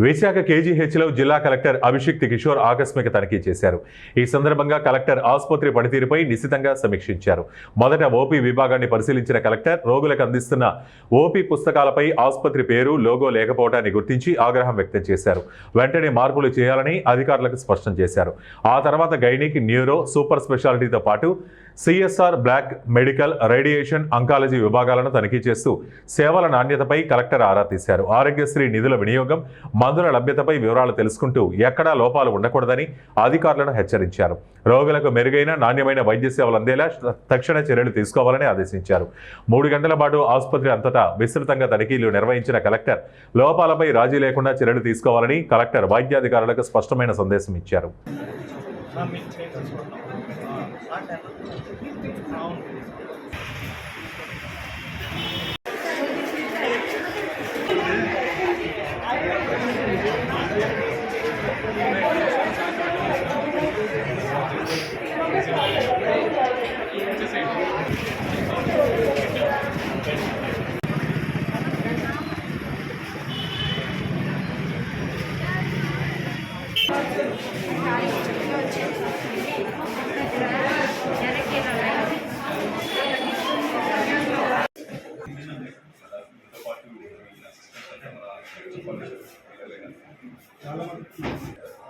విశాఖ కేజీహెచ్లో జిల్లా కలెక్టర్ అభిషిక్త్ కిషోర్ ఆకస్మిక తనిఖీ చేశారు. ఈ సందర్భంగా కలెక్టర్ ఆసుపత్రి పనితీరుపై నిశితంగా సమీక్షించారు. మొదట ఓపీ విభాగాన్ని పరిశీలించిన కలెక్టర్ రోగులకు అందిస్తున్న ఓపీ పుస్తకాలపై ఆసుపత్రి పేరు, లోగో లేకపోవడాన్ని గుర్తించి ఆగ్రహం వ్యక్తం చేశారు. వెంటనే మార్పులు చేయాలని అధికారులకు స్పష్టం చేశారు. ఆ తర్వాత గైనిక్, న్యూరో, సూపర్ స్పెషాలిటీతో పాటు CSR, block, medical, radiation, oncology విభాగాలను తనిఖీ చేస్తూ సేవల నాణ్యతపై కలెక్టర్ ఆరా తీశారు. ఆరోగ్యశ్రీ నిధుల వినియోగం, మందుల లభ్యతపై వివరాలు తెలుసుకుంటూ ఎక్కడా లోపాలు ఉండకూడదని అధికారులను హెచ్చరించారు. రోగులకు మెరుగైన, నాణ్యమైన వైద్య సేవలు అందేలా తక్షణ చర్యలు తీసుకోవాలని ఆదేశించారు. 3 గంటల పాటు ఆసుపత్రి అంతటా విస్తృతంగా తనిఖీలు నిర్వహించిన కలెక్టర్ లోపాలపై రాజీ లేకుండా చర్యలు తీసుకోవాలని కలెక్టర్ వైద్యాధికారులకు స్పష్టమైన సందేశం ఇచ్చారు. చాలా